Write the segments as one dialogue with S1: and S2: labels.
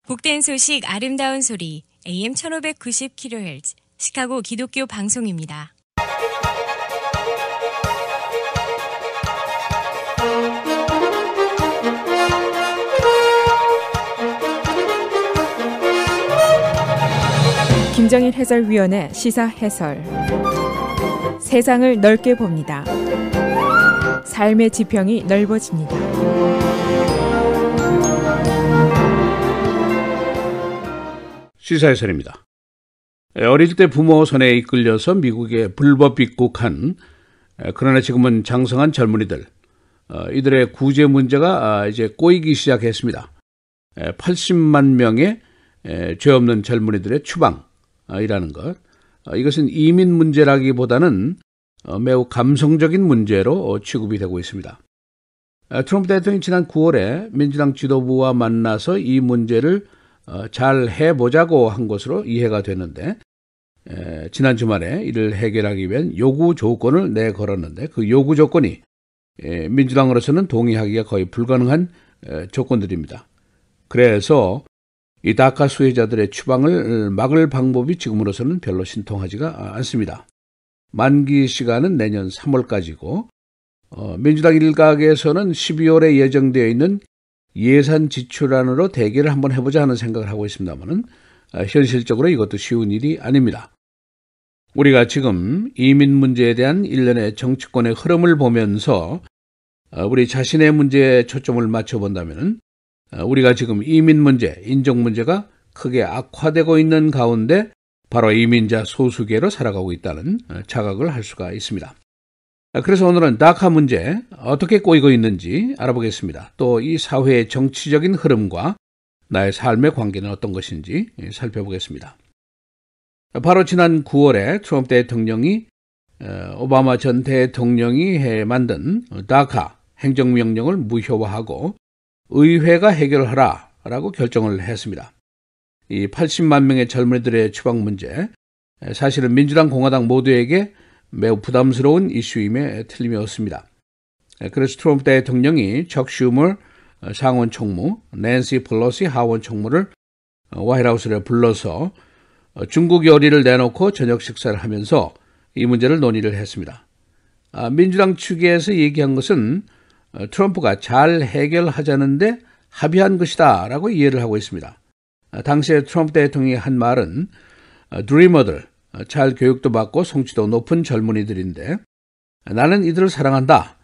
S1: 복된 소식 아름다운 소리 AM 1590kHz 시카고 기독교 방송입니다.
S2: 김정일 해설위원의 시사 해설. 세상을 넓게 봅니다. 삶의 지평이 넓어집니다.
S3: 시사 해설입니다. 어릴 때 부모 손에 이끌려서 미국에 불법 입국한 그러나 지금은 장성한 젊은이들, 이들의 구제 문제가 이제 꼬이기 시작했습니다. 80만 명의 죄 없는 젊은이들의 추방이라는 것, 이것은 이민 문제라기보다는 매우 감성적인 문제로 취급이 되고 있습니다. 트럼프 대통령이 지난 9월에 민주당 지도부와 만나서 이 문제를 잘 해보자고 한 것으로 이해가 되는데, 지난 주말에 이를 해결하기 위한 요구 조건을 내걸었는데, 그 요구 조건이 민주당으로서는 동의하기가 거의 불가능한 조건들입니다. 그래서 이 다카 수혜자들의 추방을 막을 방법이 지금으로서는 별로 신통하지가 않습니다. 만기 시간은 내년 3월까지고 민주당 일각에서는 12월에 예정되어 있는 예산 지출안으로 대결을 한번 해보자 하는 생각을 하고 있습니다만 현실적으로 이것도 쉬운 일이 아닙니다. 우리가 지금 이민 문제에 대한 일련의 정치권의 흐름을 보면서 우리 자신의 문제에 초점을 맞춰본다면 우리가 지금 이민 문제, 인종 문제가 크게 악화되고 있는 가운데 바로 이민자 소수계로 살아가고 있다는 자각을 할 수가 있습니다. 그래서 오늘은 다카 문제 어떻게 꼬이고 있는지 알아보겠습니다. 또 이 사회의 정치적인 흐름과 나의 삶의 관계는 어떤 것인지 살펴보겠습니다. 바로 지난 9월에 트럼프 대통령이 오바마 전 대통령이 만든 다카 행정명령을 무효화하고 의회가 해결하라라고 결정을 했습니다. 이 80만 명의 젊은이들의 추방 문제, 사실은 민주당, 공화당 모두에게 매우 부담스러운 이슈임에 틀림이 없습니다. 그래서 트럼프 대통령이 척 슈머 상원 총무, 낸시 펠로시 하원 총무를 화이트하우스에 불러서 중국 요리를 내놓고 저녁 식사를 하면서 이 문제를 논의를 했습니다. 민주당 측에서 얘기한 것은 트럼프가 잘 해결하자는데 합의한 것이다 라고 이해를 하고 있습니다. 당시에 트럼프 대통령이 한 말은 드리머들, 잘 교육도 받고 성취도 높은 젊은이들인데 나는 이들을 사랑한다.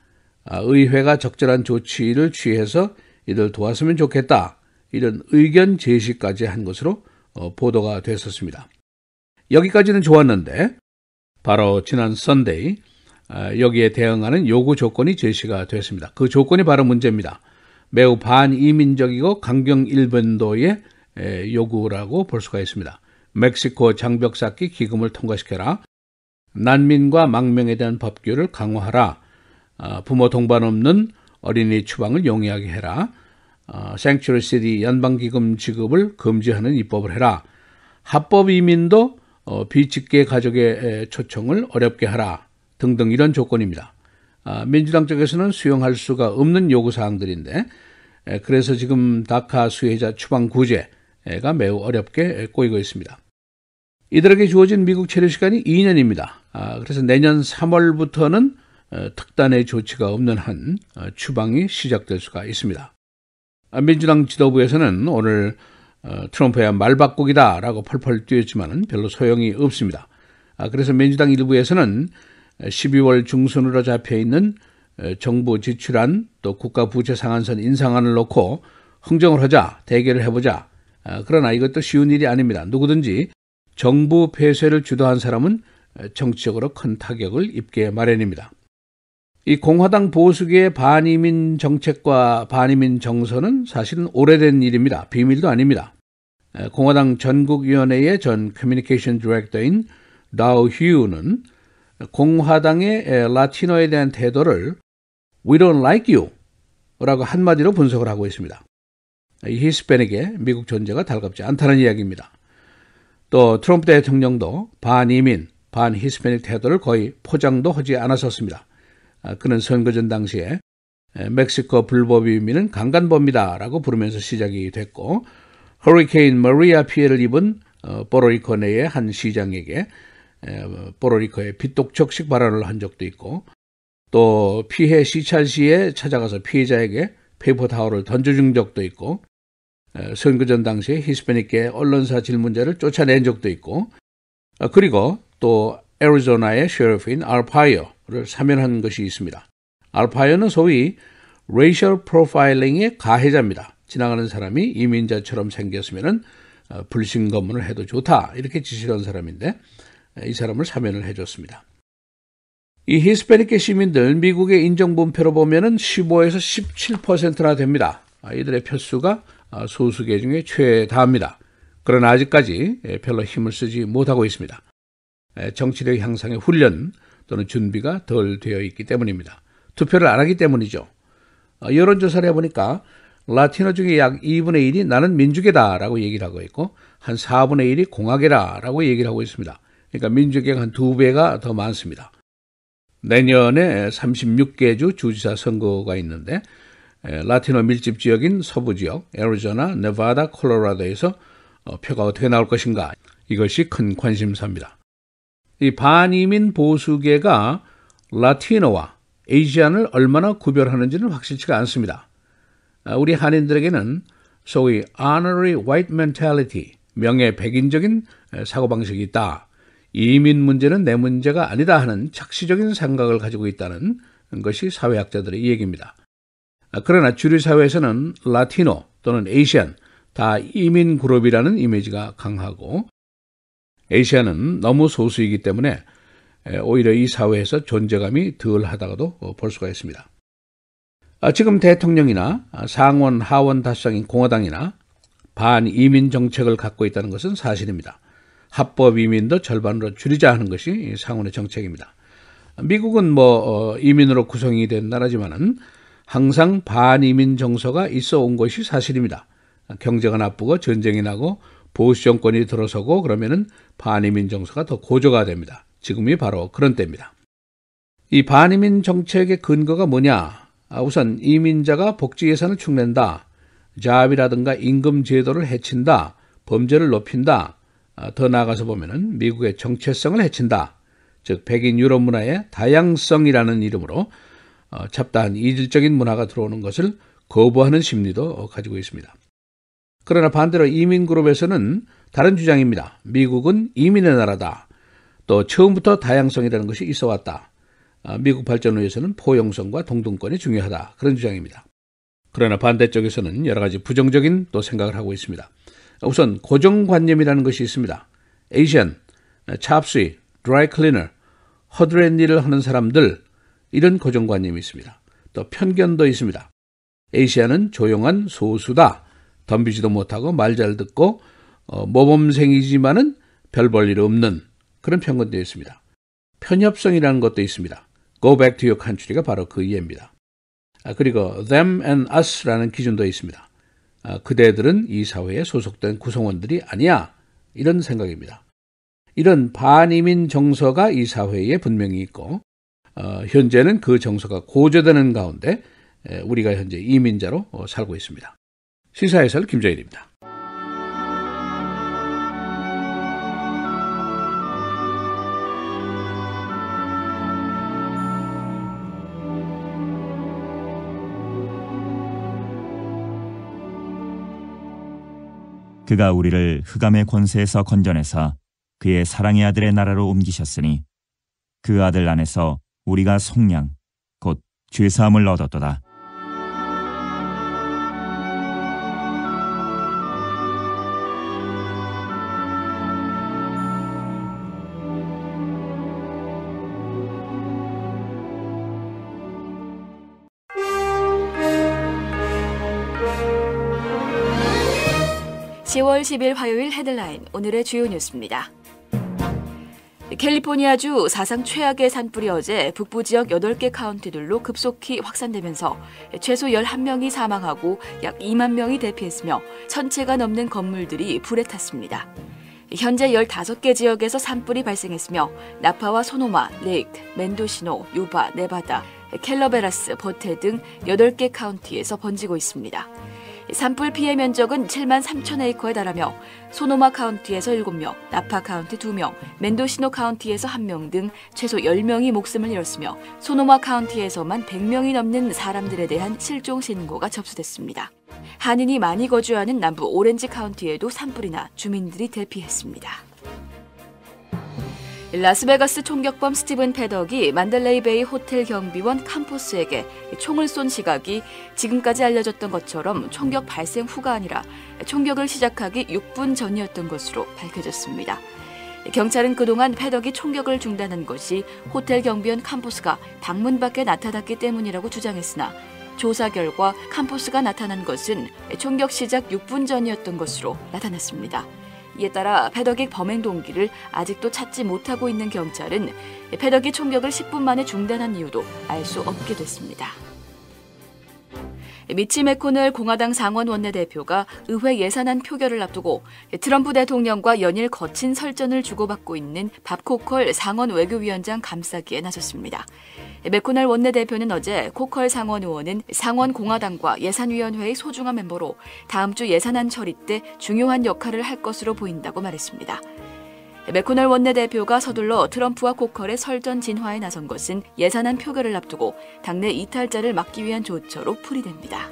S3: 의회가 적절한 조치를 취해서 이들 도왔으면 좋겠다. 이런 의견 제시까지 한 것으로 보도가 됐었습니다. 여기까지는 좋았는데 바로 지난 선데이 여기에 대응하는 요구 조건이 제시가 됐습니다. 그 조건이 바로 문제입니다. 매우 반이민적이고 강경 일변도의 요구라고 볼 수가 있습니다. 멕시코 장벽 쌓기 기금을 통과시켜라. 난민과 망명에 대한 법규를 강화하라. 부모 동반 없는 어린이 추방을 용이하게 해라. 생츄리 시티 연방기금 지급을 금지하는 입법을 해라. 합법 이민도 비직계 가족의 초청을 어렵게 하라. 등등 이런 조건입니다. 민주당 쪽에서는 수용할 수가 없는 요구사항들인데 그래서 지금 다카 수혜자 추방 구제가 매우 어렵게 꼬이고 있습니다. 이들에게 주어진 미국 체류 시간이 2년입니다. 그래서 내년 3월부터는 특단의 조치가 없는 한 추방이 시작될 수가 있습니다. 민주당 지도부에서는 오늘 트럼프야 말바꾸기다 라고 펄펄 뛰었지만 별로 소용이 없습니다. 그래서 민주당 일부에서는 12월 중순으로 잡혀있는 정부 지출안 또 국가 부채 상한선 인상안을 놓고 흥정을 하자, 대결을 해보자. 그러나 이것도 쉬운 일이 아닙니다. 누구든지 정부 폐쇄를 주도한 사람은 정치적으로 큰 타격을 입게 마련입니다. 이 공화당 보수계의 반이민 정책과 반이민 정서는 사실은 오래된 일입니다. 비밀도 아닙니다. 공화당 전국위원회의 전 커뮤니케이션 디렉터인 다우 휴는 공화당의 라티노에 대한 태도를 We don't like you 라고 한마디로 분석을 하고 있습니다. 이 히스패닉의 미국 존재가 달갑지 않다는 이야기입니다. 또 트럼프 대통령도 반이민, 반히스패닉 태도를 거의 포장도 하지 않았었습니다. 그는 선거전 당시에 멕시코 불법 이민은 강간범이다 라고 부르면서 시작이 됐고 허리케인 머리아 피해를 입은 포르리코 내의 한 시장에게 포르리코의 빚독촉식 발언을 한 적도 있고, 또 피해 시찰시에 찾아가서 피해자에게 페이퍼 타월을 던져준 적도 있고, 선거전 당시에 히스패닉계 언론사 질문자를 쫓아낸 적도 있고, 그리고 또 애리조나의 셰리프인 알파이어를 사면한 것이 있습니다. 알파이어는 소위 레이셜 프로파일링의 가해자입니다. 지나가는 사람이 이민자처럼 생겼으면 불신 검문을 해도 좋다, 이렇게 지시한 사람인데 이 사람을 사면을 해줬습니다. 이 히스패닉계 시민들 미국의 인정분표로 보면은 15에서 17%나 됩니다. 이들의 표수가 소수계 중에 최다입니다. 그러나 아직까지 별로 힘을 쓰지 못하고 있습니다. 정치력 향상의 훈련 또는 준비가 덜 되어 있기 때문입니다. 투표를 안 하기 때문이죠. 여론조사를 해보니까 라티노 중에 약 2분의 1이 나는 민주계다라고 얘기를 하고 있고, 한 4분의 1이 공화계다라고 얘기를 하고 있습니다. 그러니까 민주계가 한 2배가 더 많습니다. 내년에 36개 주지사 선거가 있는데 라티노 밀집 지역인 서부 지역, 애리조나, 네바다, 콜로라도에서 표가 어떻게 나올 것인가, 이것이 큰 관심사입니다. 이 반이민 보수계가 라티노와 에이시안을 얼마나 구별하는지는 확실치가 않습니다. 우리 한인들에게는 소위 honorary white mentality, 명예 백인적인 사고방식이 있다. 이민 문제는 내 문제가 아니다 하는 착시적인 생각을 가지고 있다는 것이 사회학자들의 얘기입니다. 그러나 주류 사회에서는 라티노 또는 에이시안 다 이민 그룹이라는 이미지가 강하고, 에이시안은 너무 소수이기 때문에 오히려 이 사회에서 존재감이 덜하다고도 볼 수가 있습니다. 지금 대통령이나 상원, 하원 다수당인 공화당이나 반이민 정책을 갖고 있다는 것은 사실입니다. 합법 이민도 절반으로 줄이자 하는 것이 상원의 정책입니다. 미국은 이민으로 구성이 된 나라지만은 항상 반이민 정서가 있어 온 것이 사실입니다. 경제가 나쁘고 전쟁이 나고 보수 정권이 들어서고 그러면은 반이민 정서가 더 고조가 됩니다. 지금이 바로 그런 때입니다. 이 반이민 정책의 근거가 뭐냐? 우선 이민자가 복지 예산을 축낸다, 잡이라든가 임금 제도를 해친다, 범죄를 높인다, 더 나아가서 보면은 미국의 정체성을 해친다. 즉 백인 유럽 문화의 다양성이라는 이름으로 잡다한 이질적인 문화가 들어오는 것을 거부하는 심리도 가지고 있습니다. 그러나 반대로 이민 그룹에서는 다른 주장입니다. 미국은 이민의 나라다. 또 처음부터 다양성이라는 것이 있어 왔다. 미국 발전을 위해서는 포용성과 동등권이 중요하다. 그런 주장입니다. 그러나 반대쪽에서는 여러 가지 부정적인 또 생각을 하고 있습니다. 우선 고정관념이라는 것이 있습니다. 에이시안, 찹스위, 드라이 클리너, 허드렛 일을 하는 사람들, 이런 고정관념이 있습니다. 또 편견도 있습니다. 에이시안은 조용한 소수다. 덤비지도 못하고 말 잘 듣고 모범생이지만은 별 볼 일 없는 그런 편견도 있습니다. 편협성이라는 것도 있습니다. Go back to your country가 바로 그 이해입니다. 그리고 them and us라는 기준도 있습니다. 그대들은 이 사회에 소속된 구성원들이 아니야, 이런 생각입니다. 이런 반이민 정서가 이 사회에 분명히 있고, 현재는 그 정서가 고조되는 가운데 우리가 현재 이민자로 살고 있습니다. 시사해설 김정일입니다.
S4: 그가 우리를 흑암의 권세에서 건져내사 그의 사랑의 아들의 나라로 옮기셨으니 그 아들 안에서 우리가 속량 곧 죄사함을 얻었도다.
S5: (10월 10일) 화요일 헤드라인, 오늘의 주요 뉴스입니다. 캘리포니아주 사상 최악의 산불이 어제 북부 지역 8개 카운티들로 급속히 확산되면서 최소 11명이 사망하고 약 2만 명이 대피했으며 1000채가 넘는 건물들이 불에 탔습니다. 현재 15개 지역에서 산불이 발생했으며 나파와 소노마, 레이크, 멘도시노, 유바, 네바다, 캘러베라스, 버테 등 8개 카운티에서 번지고 있습니다. 산불 피해 면적은 7만 3천 에이커에 달하며 소노마 카운티에서 7명, 나파 카운티 2명, 멘도시노 카운티에서 1명 등 최소 10명이 목숨을 잃었으며 소노마 카운티에서만 100명이 넘는 사람들에 대한 실종 신고가 접수됐습니다. 한인이 많이 거주하는 남부 오렌지 카운티에도 산불이 나 주민들이 대피했습니다. 라스베가스 총격범 스티븐 패덕이 만델레이 베이 호텔 경비원 캄포스에게 총을 쏜 시각이 지금까지 알려졌던 것처럼 총격 발생 후가 아니라 총격을 시작하기 6분 전이었던 것으로 밝혀졌습니다. 경찰은 그동안 패덕이 총격을 중단한 것이 호텔 경비원 캄포스가 방문 밖에 나타났기 때문이라고 주장했으나 조사 결과 캄포스가 나타난 것은 총격 시작 6분 전이었던 것으로 나타났습니다. 이에 따라 패덕의 범행 동기를 아직도 찾지 못하고 있는 경찰은 패덕이 총격을 10분 만에 중단한 이유도 알 수 없게 됐습니다. 미치 매코넬 공화당 상원 원내대표가 의회 예산안 표결을 앞두고 트럼프 대통령과 연일 거친 설전을 주고받고 있는 밥 코컬 상원 외교위원장 감싸기에 나섰습니다. 매코넬 원내대표는 어제 코컬 상원 의원은 상원 공화당과 예산위원회의 소중한 멤버로 다음 주 예산안 처리 때 중요한 역할을 할 것으로 보인다고 말했습니다. 매코넬 원내대표가 서둘러 트럼프와 코컬의 설전 진화에 나선 것은 예산안 표결을 앞두고 당내 이탈자를 막기 위한 조처로 풀이됩니다.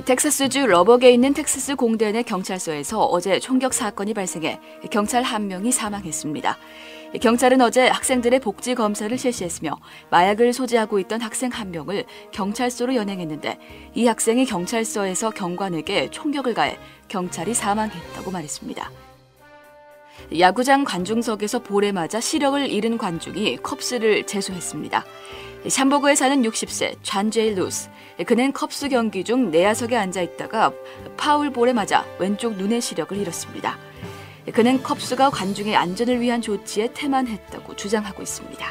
S5: 텍사스주 러버게 있는 텍사스 공대 내 경찰서에서 어제 총격 사건이 발생해 경찰 1명이 사망했습니다. 경찰은 어제 학생들의 복지 검사를 실시했으며 마약을 소지하고 있던 학생 1명을 경찰서로 연행했는데 이 학생이 경찰서에서 경관에게 총격을 가해 경찰이 사망했다고 말했습니다. 야구장 관중석에서 볼에 맞아 시력을 잃은 관중이 컵스를 제소했습니다. 샴버그에 사는 60세 존 제이 루스. 그는 컵스 경기 중 내야석에 앉아있다가 파울 볼에 맞아 왼쪽 눈의 시력을 잃었습니다. 그는 컵스가 관중의 안전을 위한 조치에 태만했다고 주장하고 있습니다.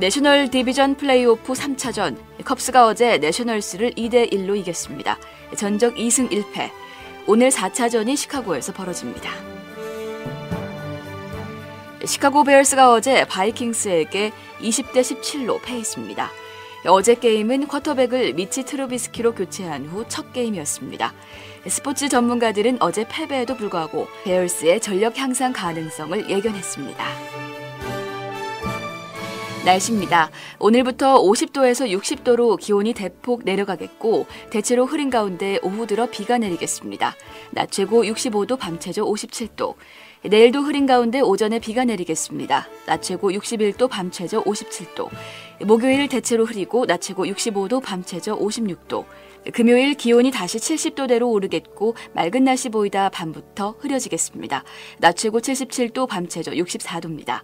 S5: 내셔널 디비전 플레이오프 3차전, 컵스가 어제 내셔널스를 2대1로 이겼습니다. 전적 2승 1패. 오늘 4차전이 시카고에서 벌어집니다. 시카고 베어스가 어제 바이킹스에게 20대 17로 패했습니다. 어제 게임은 쿼터백을 미치 트루비스키로 교체한 후 첫 게임이었습니다. 스포츠 전문가들은 어제 패배에도 불구하고 베어스의 전력 향상 가능성을 예견했습니다. 날씨입니다. 오늘부터 50도에서 60도로 기온이 대폭 내려가겠고 대체로 흐린 가운데 오후 들어 비가 내리겠습니다. 낮 최고 65도, 밤 최저 57도. 내일도 흐린 가운데 오전에 비가 내리겠습니다. 낮 최고 61도, 밤 최저 57도. 목요일 대체로 흐리고 낮 최고 65도, 밤 최저 56도. 금요일 기온이 다시 70도대로 오르겠고 맑은 날씨 보이다 밤부터 흐려지겠습니다. 낮 최고 77도, 밤 최저 64도입니다.